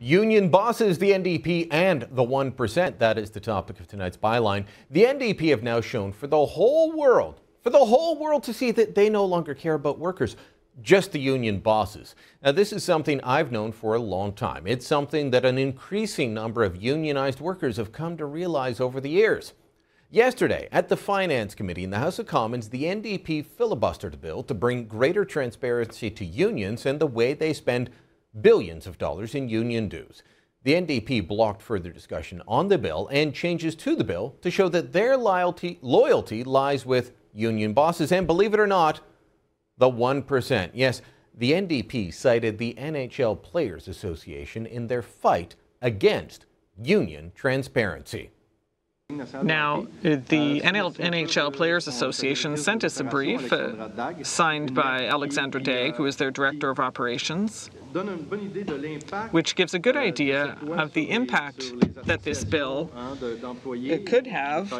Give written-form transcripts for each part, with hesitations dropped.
Union bosses, the NDP, and the 1%. That is the topic of tonight's byline. The NDP have now shown for the whole world to see that they no longer care about workers, just the union bosses. Now, this is something I've known for a long time. It's something that an increasing number of unionized workers have come to realize over the years. Yesterday, at the Finance Committee in the House of Commons, the NDP filibustered a bill to bring greater transparency to unions and the way they spend billions of dollars in union dues. The NDP blocked further discussion on the bill and changes to the bill to show that their loyalty lies with union bosses and, believe it or not, the 1%. Yes, the NDP cited the NHL Players Association in their fight against union transparency. Now, the NHL Players Association sent us a brief signed by Alexandra Daigle, who is their Director of Operations, which gives a good idea of the impact that this bill could have,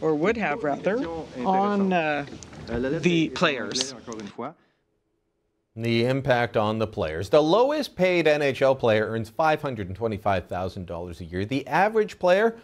or would have rather, on the players. The impact on the players. The lowest paid NHL player earns $525,000 a year. The average player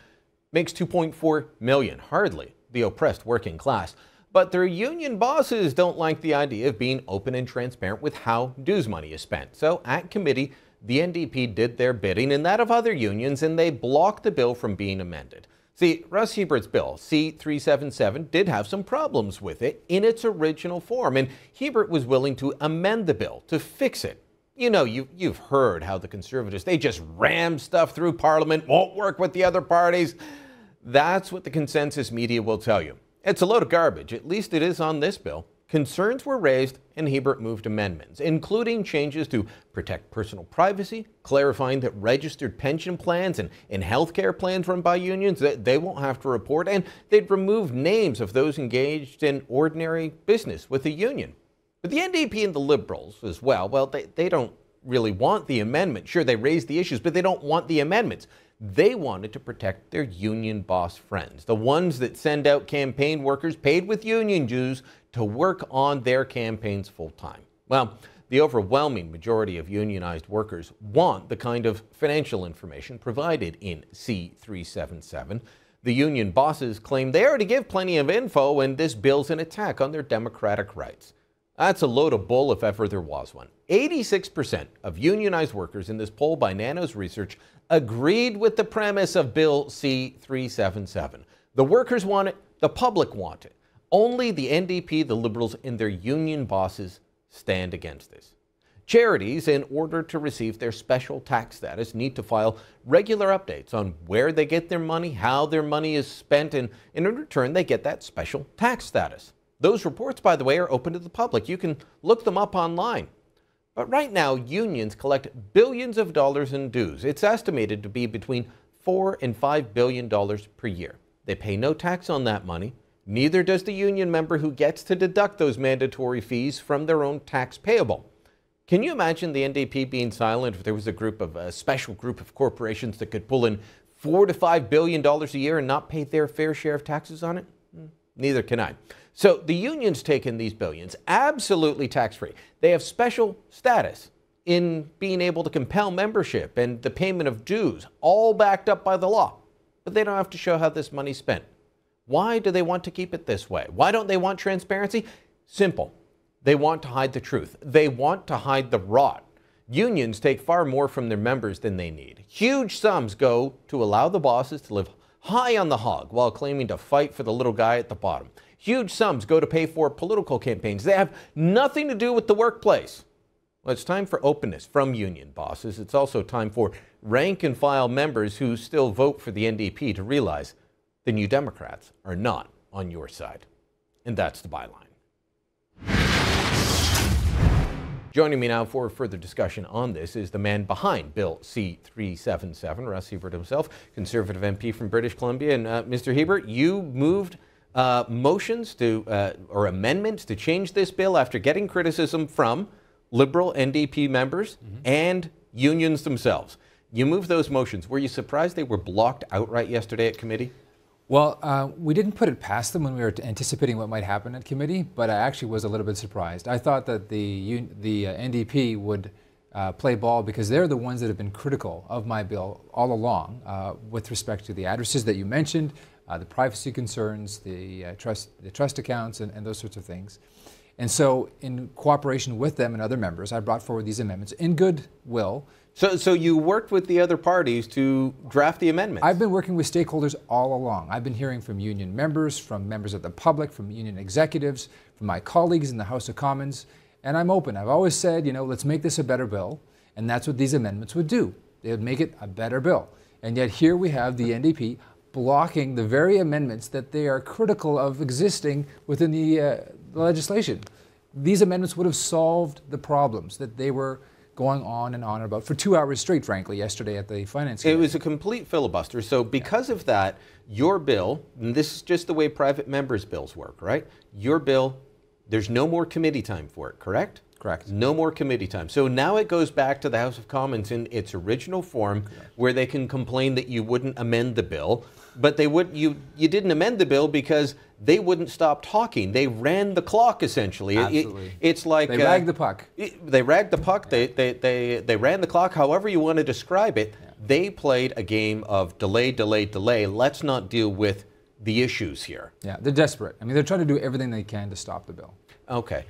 makes $2.4 million, hardly the oppressed working class. But their union bosses don't like the idea of being open and transparent with how dues money is spent. So at committee, the NDP did their bidding and that of other unions, and they blocked the bill from being amended. See, Russ Hiebert's bill, C-377, did have some problems with it in its original form, and Hiebert was willing to amend the bill to fix it. You know, you've heard how the Conservatives, they just ram stuff through Parliament, won't work with the other parties. That's what the consensus media will tell you. It's a load of garbage, at least it is on this bill. Concerns were raised and Hiebert moved amendments, including changes to protect personal privacy, clarifying that registered pension plans and health care plans run by unions, they won't have to report, and they'd remove names of those engaged in ordinary business with a union. But the NDP and the Liberals as well, they don't really want the amendment. Sure, they raised the issues, but they don't want the amendments. They wanted to protect their union boss friends, the ones that send out campaign workers paid with union dues to work on their campaigns full time. Well, the overwhelming majority of unionized workers want the kind of financial information provided in C-377. The union bosses claim they already give plenty of info, and this bill's an attack on their democratic rights. That's a load of bull if ever there was one. 86% of unionized workers in this poll by Nanos Research agreed with the premise of Bill C-377. The workers want it, the public want it. Only the NDP, the Liberals, and their union bosses stand against this. Charities, in order to receive their special tax status, need to file regular updates on where they get their money, how their money is spent, and in return they get that special tax status. Those reports, by the way, are open to the public. You can look them up online. But right now, unions collect billions of dollars in dues. It's estimated to be between $4 and $5 billion per year. They pay no tax on that money. Neither does the union member who gets to deduct those mandatory fees from their own tax payable. Can you imagine the NDP being silent if there was a special group of corporations that could pull in $4 to $5 billion a year and not pay their fair share of taxes on it? Neither can I. So the unions take in these billions absolutely tax-free. They have special status in being able to compel membership and the payment of dues, all backed up by the law. But they don't have to show how this money's spent. Why do they want to keep it this way? Why don't they want transparency? Simple. They want to hide the truth. They want to hide the rot. Unions take far more from their members than they need. Huge sums go to allow the bosses to live high on the hog while claiming to fight for the little guy at the bottom. Huge sums go to pay for political campaigns. They have nothing to do with the workplace. Well, it's time for openness from union bosses. It's also time for rank and file members who still vote for the NDP to realize the New Democrats are not on your side. And that's the byline. Joining me now for further discussion on this is the man behind Bill C-377, Russ Hiebert himself, Conservative MP from British Columbia. And Mr. Hiebert, you moved motions or amendments to change this bill after getting criticism from Liberal NDP members and unions themselves. You moved those motions. Were you surprised they were blocked outright yesterday at committee? Well, we didn't put it past them when we were anticipating what might happen at committee, but I actually was a little bit surprised. I thought that the NDP would play ball because they're the ones that have been critical of my bill all along with respect to the addresses that you mentioned, the privacy concerns, the trust accounts, and those sorts of things. And so in cooperation with them and other members, I brought forward these amendments in goodwill. So you worked with the other parties to draft the amendments? I've been working with stakeholders all along. I've been hearing from union members, from members of the public, from union executives, from my colleagues in the House of Commons, and I'm open. I've always said, you know, let's make this a better bill, and that's what these amendments would do. They would make it a better bill. And yet here we have the NDP blocking the very amendments that they are critical of existing within the legislation. These amendments would have solved the problems that they were going on and on about for 2 hours straight, frankly, yesterday at the Finance Committee. It was a complete filibuster. So because of that, your bill, and this is just the way private members' bills work, right? Your bill, there's no more committee time for it, correct? Correct. No more committee time. So now it goes back to the House of Commons in its original form, where they can complain that you wouldn't amend the bill, but you didn't amend the bill because they wouldn't stop talking. They ran the clock, essentially. Absolutely. It's like they ragged the puck. They ragged the puck. Yeah. They ran the clock. However you want to describe it, they played a game of delay, delay, delay. Let's not deal with the issues here. Yeah, they're desperate. I mean, they're trying to do everything they can to stop the bill. Okay.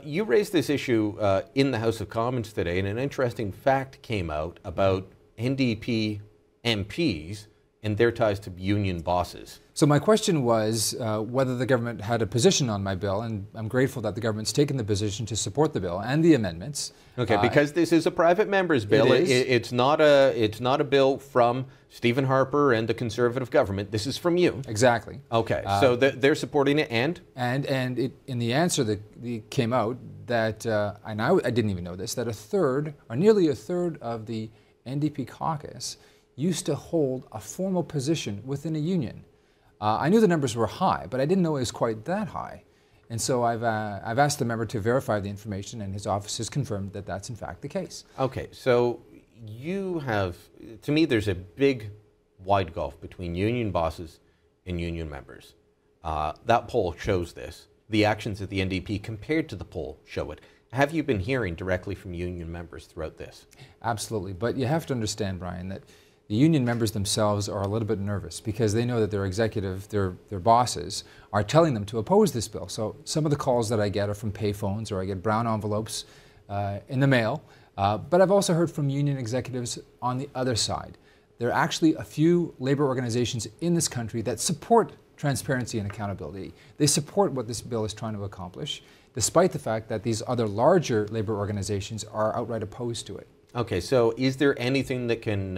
You raised this issue in the House of Commons today, and an interesting fact came out about NDP MPs and their ties to union bosses. So my question was whether the government had a position on my bill, and I'm grateful that the government's taken the position to support the bill and the amendments. Okay, because this is a private member's bill. It's not a bill from Stephen Harper and the Conservative government. This is from you. Exactly. Okay, so they're supporting it, and in the answer that came out that, and I didn't even know this, that a third, or nearly a third of the NDP caucus used to hold a formal position within a union. I knew the numbers were high, but I didn't know it was quite that high. And so I've asked the member to verify the information, and his office has confirmed that that's in fact the case. Okay, so you have, to me, there's a big, wide gulf between union bosses and union members. That poll shows this. The actions of the NDP compared to the poll show it. Have you been hearing directly from union members throughout this? Absolutely, but you have to understand, Brian, that the union members themselves are a little bit nervous because they know that their executive, their bosses, are telling them to oppose this bill. So some of the calls that I get are from payphones, or I get brown envelopes in the mail. But I've also heard from union executives on the other side. There are actually a few labor organizations in this country that support transparency and accountability. They support what this bill is trying to accomplish, despite the fact that these other larger labor organizations are outright opposed to it. Okay, so is there anything that can,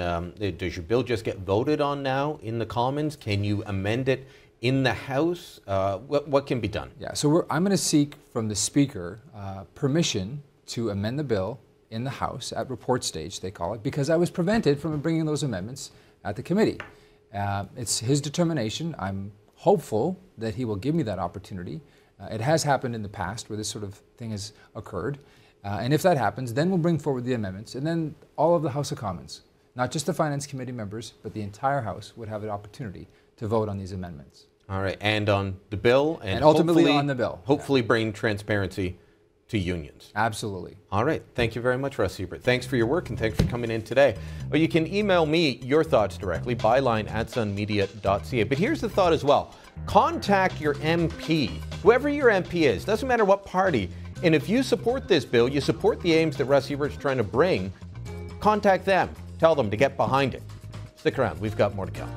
does your bill just get voted on now in the Commons? Can you amend it in the House? What can be done? Yeah, so I'm going to seek from the Speaker permission to amend the bill in the House at report stage, they call it, because I was prevented from bringing those amendments at the committee. It's his determination. I'm hopeful that he will give me that opportunity. It has happened in the past where this sort of thing has occurred. And if that happens, then we'll bring forward the amendments, and then all of the House of Commons, not just the Finance Committee members, but the entire House would have an opportunity to vote on these amendments. All right, and on the bill, and ultimately on the bill. Hopefully bring transparency to unions. Absolutely. All right, thank you very much, Russ Hiebert. Thanks for your work, and thanks for coming in today. Well, you can email me your thoughts directly, byline@sunmedia.ca. But here's the thought as well. Contact your MP, whoever your MP is, doesn't matter what party. And if you support this bill, you support the aims that Russ Hiebert's trying to bring, contact them. Tell them to get behind it. Stick around. We've got more to come.